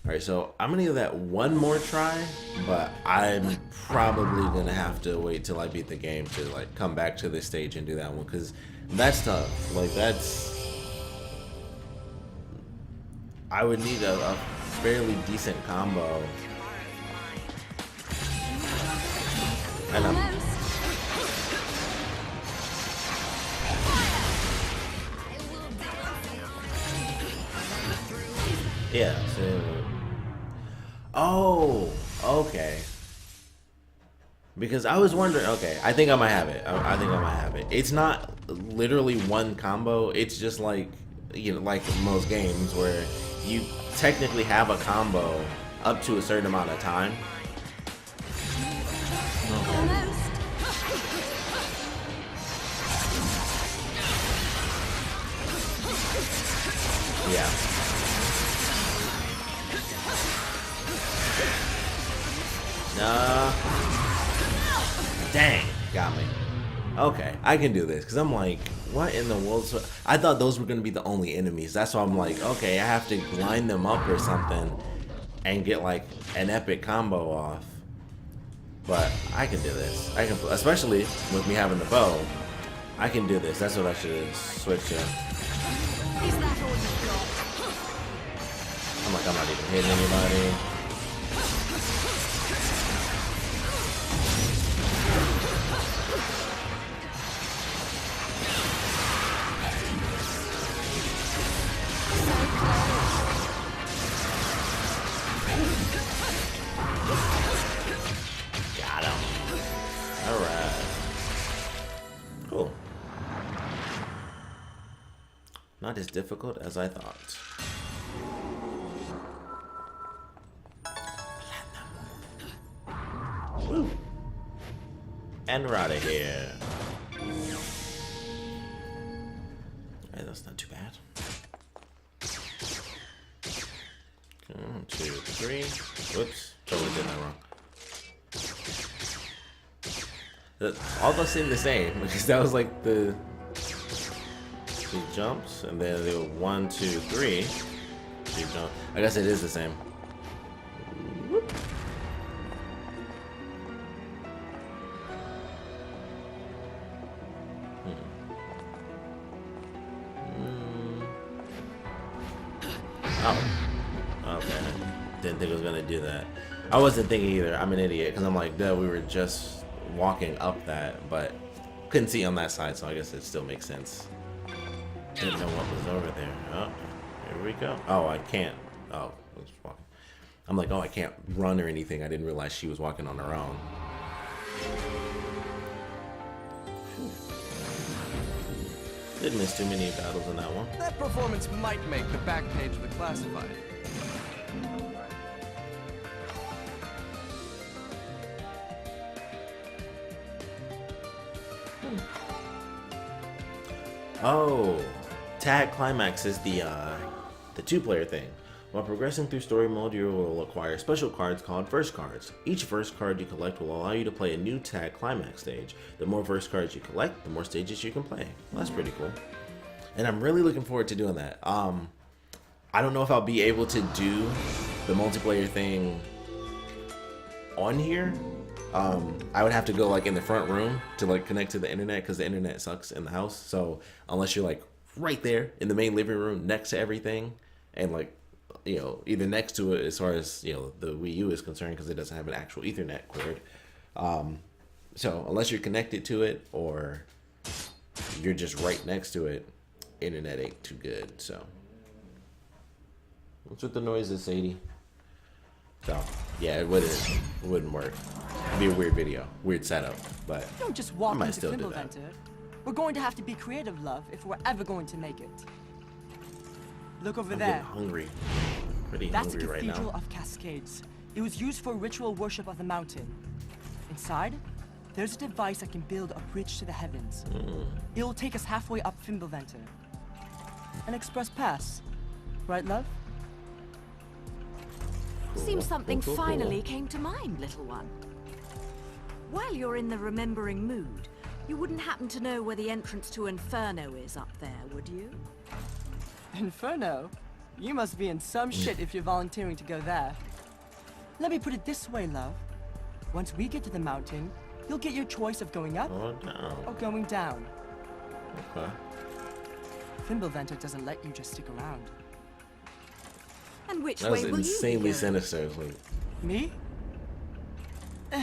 Alright, so I'm gonna give that one more try, but I'm probably gonna have to wait till I beat the game to like come back to this stage and do that one, because that's tough. Like that's, I would need a fairly decent combo. And I'm, yeah, so, oh, okay. Because I was wondering, okay, I think I might have it. I think I might have it. It's not literally one combo. It's just like, you know, like most games where you technically have a combo up to a certain amount of time. Okay. Yeah. Nah. Dang, got me. Okay, I can do this, because I'm like, what in the world? So I thought those were going to be the only enemies. That's why I'm like, okay, I have to line them up or something and get like an epic combo off. But I can do this. I can, especially with me having the bow, I can do this. That's what I should have switched to. Is that all you've got? I'm like, I'm not even hitting anybody. Got him. Alright. Cool. Not as difficult as I thought. Woo. And we're out of here. Hey, that's not too bad. 1, 2, 3. Whoops. Totally did that wrong. All those seem the same, because that was like the jumps, and then they were 1, 2, 3. 2 jumps. I guess it is the same. Whoop. Oh. Okay. Didn't think it was gonna do that. I wasn't thinking either. I'm an idiot because I'm like, duh, we were just walking up that, but couldn't see on that side, so I guess it still makes sense. Didn't know what was over there. Oh, here we go. Oh, I can't. Oh, I was walking. I'm like, oh, I can't run or anything. I didn't realize she was walking on her own. Didn't miss too many battles in that one. That performance might make the back page of the classified. Oh, tag climax is the two-player thing. While progressing through story mode, you will acquire special cards called verse cards. Each verse card you collect will allow you to play a new tag climax stage. The more verse cards you collect, the more stages you can play. Well, that's pretty cool. And I'm really looking forward to doing that. I don't know if I'll be able to do the multiplayer thing on here. I would have to go like in the front room to like connect to the internet because the internet sucks in the house. So unless you're like right there in the main living room next to everything and like, you know, either next to it as far as, you know, the Wii U is concerned because it doesn't have an actual Ethernet cord. So unless you're connected to it or you're just right next to it, internet ain't too good. So what's with the noises, Sadie? So yeah, it wouldn't work. It'd be a weird video, weird setup, but Don't just I walk might into still do that. Invisiblekatana. We're going to have to be creative, love, if we're ever going to make it. Look over I'm there. getting hungry. Pretty That's the hungry right Cathedral now. of Cascades. It was used for ritual worship of the mountain. Inside, there's a device that can build a bridge to the heavens. It'll take us halfway up Invisiblekatana. An express pass. Right, love? Seems something cool. finally came to mind, little one. While you're in the remembering mood, you wouldn't happen to know where the entrance to Inferno is up there, would you? Inferno? You must be in some shit if you're volunteering to go there. Let me put it this way, love. Once we get to the mountain, you'll get your choice of going up Oh, down. or going down. Okay. Invisiblekatana doesn't let you just stick around. And which That was way will insanely you be going? sinister. It's like, Me? uh-oh.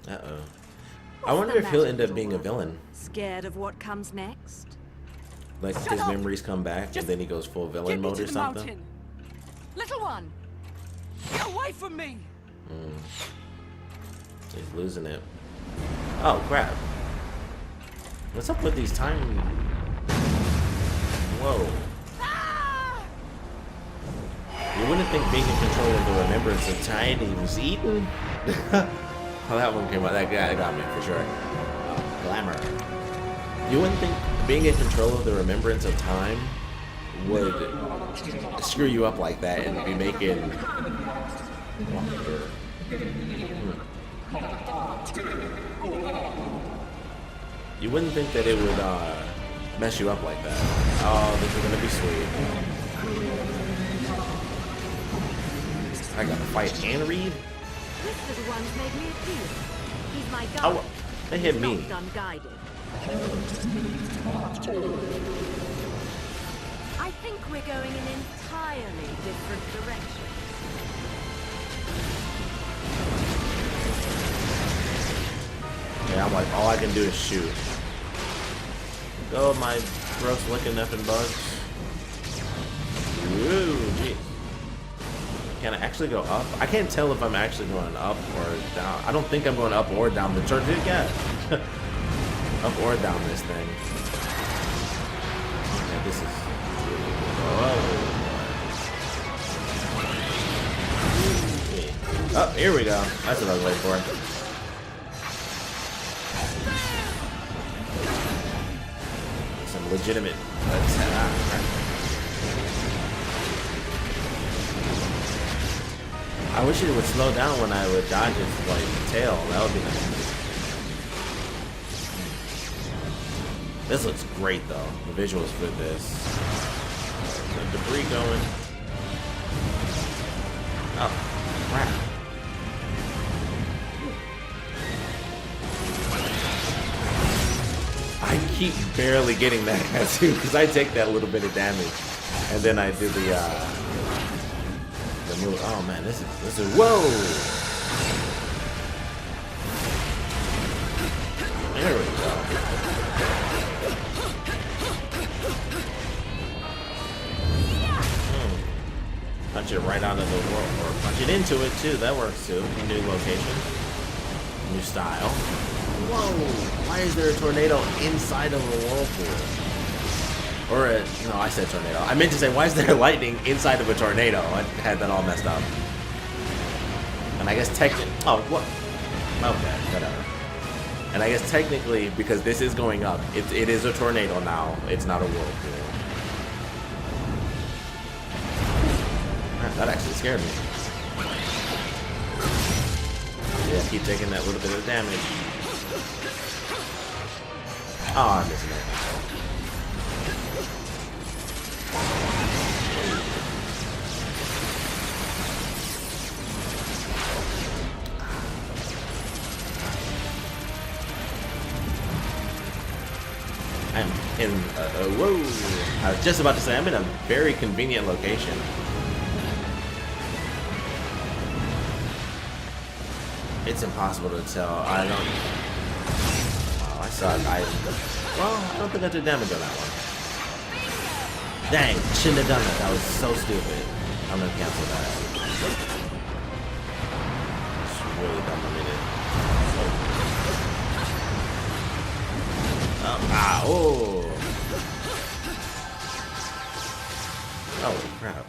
I What's wonder the if he'll matter, end up little being a one? villain. Scared of what comes next? Like Shut his up! memories come back Just and then he goes full villain Get me mode to or the something. mountain! Little one! Get away from me! He's losing it. Oh crap. What's up with these time? Whoa. Ah! You wouldn't think being in control of the remembrance of time he was eaten? Oh, that one came out. That got me for sure. Glamour. You wouldn't think being in control of the remembrance of time would screw you up like that and be making. You wouldn't think that it would mess you up like that. Oh, this is gonna be sweet. I gotta fight and read. This little one's made me a deal. He's my guide. Oh, they hit He's me. not unguided. I think we're going in entirely different directions. Yeah, I'm like, all I can do is shoot. Go, my gross looking effing bugs. Ooh, jeez. Can I actually go up? I can't tell if I'm actually going up or down. I don't think I'm going up or down the chart. Yeah. Up or down this thing. Yeah, this is. Whoa. Oh, here we go. That's what I was waiting for. Some legitimate. I wish it would slow down when I would dodge its like tail. That would be nice. This looks great though. The visuals for this. The debris going. Oh, crap. I keep barely getting that too because I take that little bit of damage, and then I do the move. Oh man, this is whoa. There we go. Punch it right out of the world, or punch it into it too. That works too. New location, new style. Whoa! Why is there a tornado inside of a whirlpool? Or a, no, I said tornado. I meant to say, why is there lightning inside of a tornado? I had that all messed up. And I guess technically, oh, what? Okay, whatever. And I guess technically, because this is going up, it is a tornado now. It's not a whirlpool. Man, that actually scared me. Yeah, keep taking that little bit of damage. Oh, I'm missing it. I'm in whoa! I was just about to say I'm in a very convenient location. It's impossible to tell. I don't. Wow, I saw it. Well, I don't think I did damage on that one. Dang, shouldn't have done that. That was so stupid. I'm gonna cancel that. It's really dumb of me to. Oh. Oh, crap.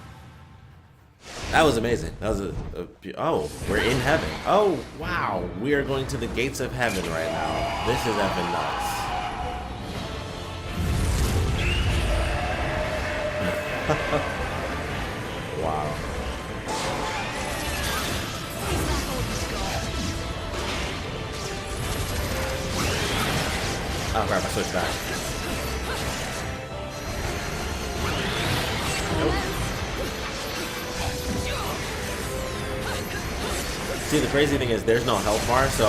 That was amazing. That was oh, we're in heaven. Oh, wow. We are going to the gates of heaven right now. This is effing nuts. Wow. Oh crap, I switched back. Nope. See, the crazy thing is there's no health bar, so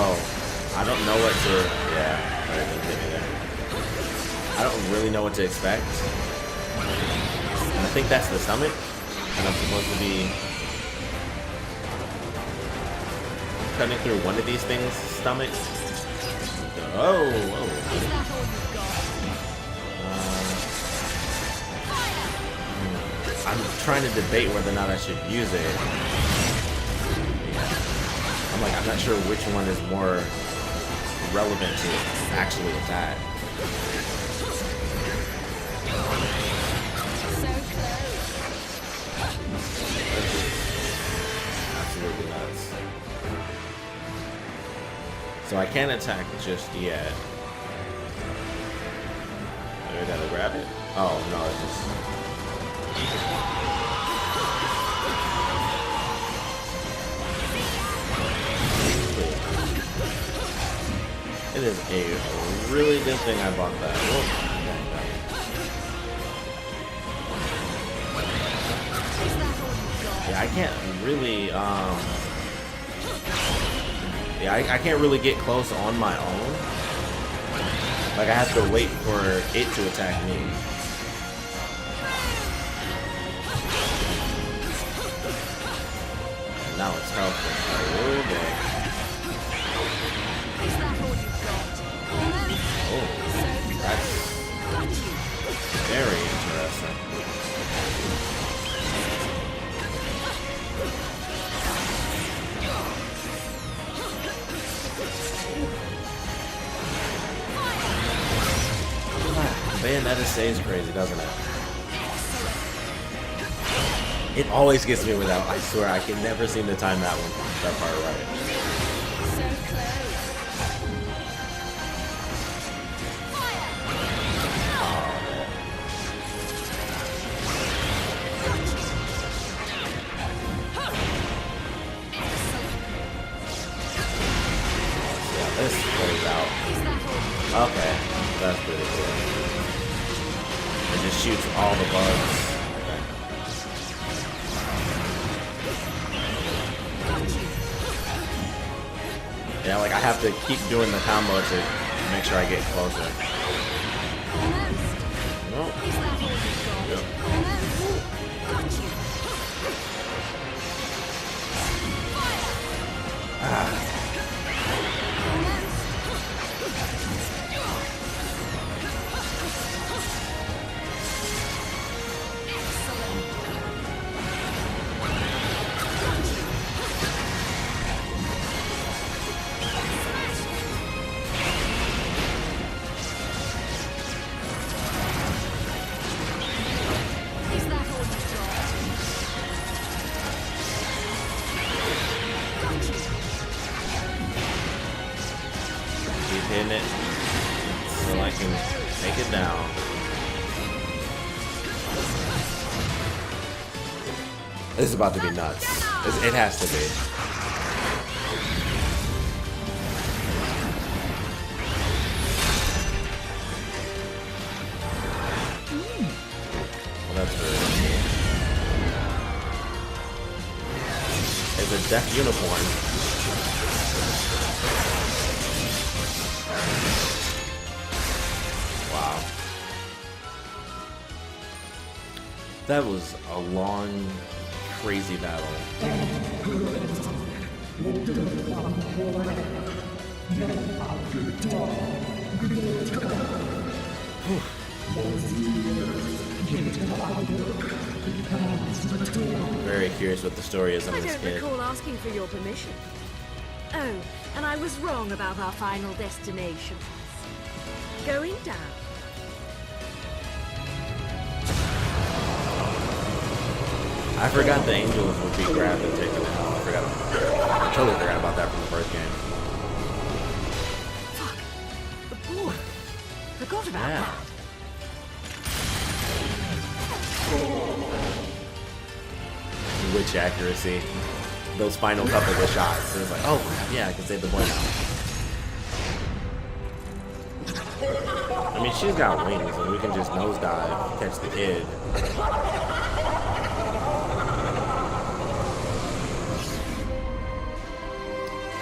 I don't know what to... Yeah, that didn't hit me there. I don't really know what to expect. And I think that's the stomach, and I'm supposed to be cutting through one of these things' stomach. Oh, whoa. I'm trying to debate whether or not I should use it. Yeah. I'm like, I'm not sure which one is more relevant to actually attack. Absolutely nuts. So I can't attack just yet. I gotta grab it? Oh, no, it's just... It is a really good thing I bought that. Whoa. Yeah, I can't really, yeah, I can't really get close on my own. Like, I have to wait for it to attack me. And now it's helpful. Oh, boy. Oh, that's very interesting. Bayonetta stays crazy, doesn't it? It always gets me without. I swear, I can never seem to time that one, that part right. Yeah, this plays out. Okay, that's pretty cool. It just shoots all the bugs. Okay. Yeah, like I have to keep doing the combo to make sure I get closer. Nope. Yep. Ah. This is about to be nuts. It has to be. Well, that's very cool. It's a deaf unicorn. Wow. That was a long, crazy battle. Very curious what the story is on I this don't kid. recall asking for your permission. Oh, and I was wrong about our final destination. Going down. I forgot the angels would be grabbed and taken out. I totally forgot about that from the first game. Fuck. The boy. Forgot about Yeah. that. Witch accuracy. Those final couple of shots. It was like, oh crap, yeah, I can save the boy now. I mean, she's got wings, and we can just nosedive, catch the kid.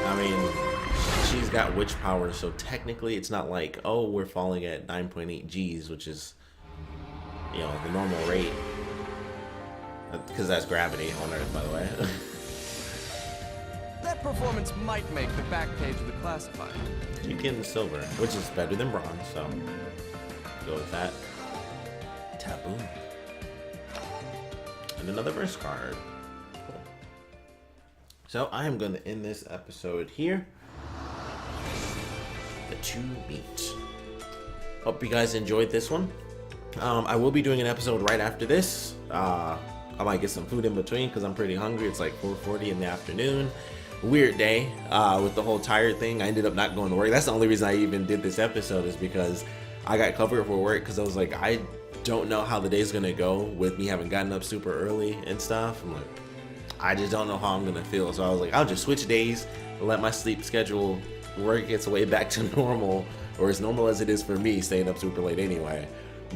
I mean, she's got witch power, so technically it's not like, oh, we're falling at 9.8 Gs, which is, you know, the normal rate. Because that's gravity on Earth, by the way. That performance might make the back page of the classified. You get silver, which is better than bronze, so go with that. Taboo. And another verse card. Cool. So I am going to end this episode here. The two meet. Hope you guys enjoyed this one. I will be doing an episode right after this. I might get some food in between because I'm pretty hungry. It's like 4:40 in the afternoon. Weird day with the whole tired thing. I ended up not going to work. That's the only reason I even did this episode, is because I got covered for work, because I was like, I don't know how the day's gonna go with me having gotten up super early and stuff. I'm like, I just don't know how I'm gonna feel. So I was like, I'll just switch days, let my sleep schedule work its way back to normal, or as normal as it is for me staying up super late anyway.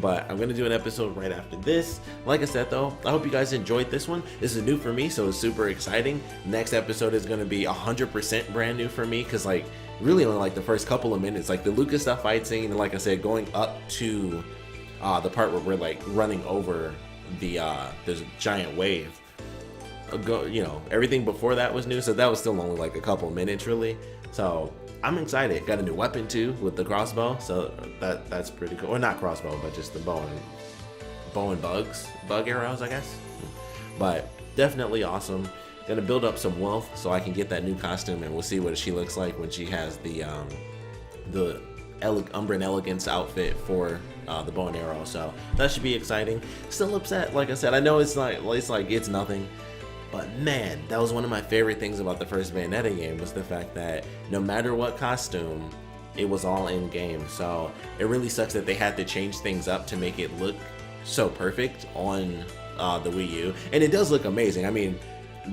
But I'm gonna do an episode right after this. Like I said though, I hope you guys enjoyed this one. This is new for me, so it's super exciting. Next episode is gonna be 100% brand new for me, because like really only like the first couple of minutes, like the Lucas stuff fight scene, and like I said, going up to the part where we're like running over the there's a giant wave. You know, everything before that was new, so that was still only like a couple minutes really. So I'm excited. Got a new weapon too with the crossbow, so that's pretty cool. Or not crossbow, but just the bow and bug arrows, I guess. But definitely awesome. Gonna build up some wealth so I can get that new costume, and we'll see what she looks like when she has the Umbran Elegance outfit for the bow and arrow. So that should be exciting. Still upset, like I said. I know it's nothing. But man, that was one of my favorite things about the first Bayonetta game, was the fact that no matter what costume, it was all in game. So it really sucks that they had to change things up to make it look so perfect on the Wii U. And it does look amazing. I mean,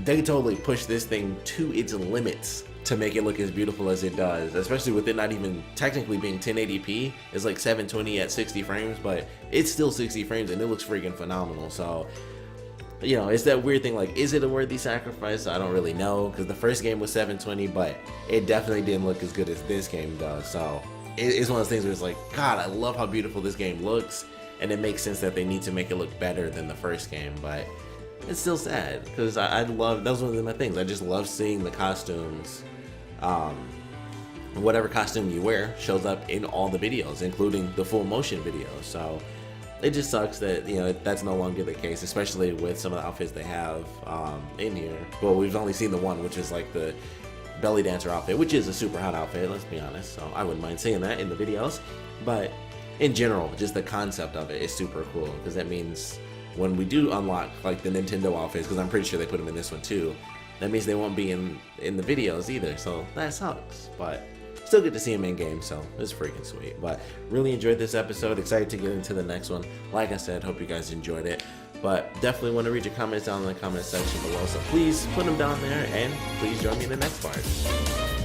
they totally pushed this thing to its limits to make it look as beautiful as it does, especially with it not even technically being 1080p. It's like 720 at 60 frames, but it's still 60 frames and it looks freaking phenomenal. So, you know, it's that weird thing, like, is it a worthy sacrifice? I don't really know, because the first game was 720, but it definitely didn't look as good as this game does. So it's one of those things where it's like, God, I love how beautiful this game looks, and it makes sense that they need to make it look better than the first game. But it's still sad, because I love, that was one of my things. I just love seeing the costumes. Whatever costume you wear shows up in all the videos, including the full motion videos. So it just sucks that, you know, that's no longer the case, especially with some of the outfits they have in here. Well, we've only seen the one, which is like the belly dancer outfit, which is a super hot outfit, let's be honest. So I wouldn't mind seeing that in the videos. But in general, just the concept of it is super cool, because that means when we do unlock like the Nintendo outfits, because I'm pretty sure they put them in this one too, that means they won't be in the videos either. So that sucks, but still get to see him in game, so it's freaking sweet. But really enjoyed this episode. Excited to get into the next one. Like I said, hope you guys enjoyed it. But definitely want to read your comments down in the comment section below. So please put them down there, and please join me in the next part.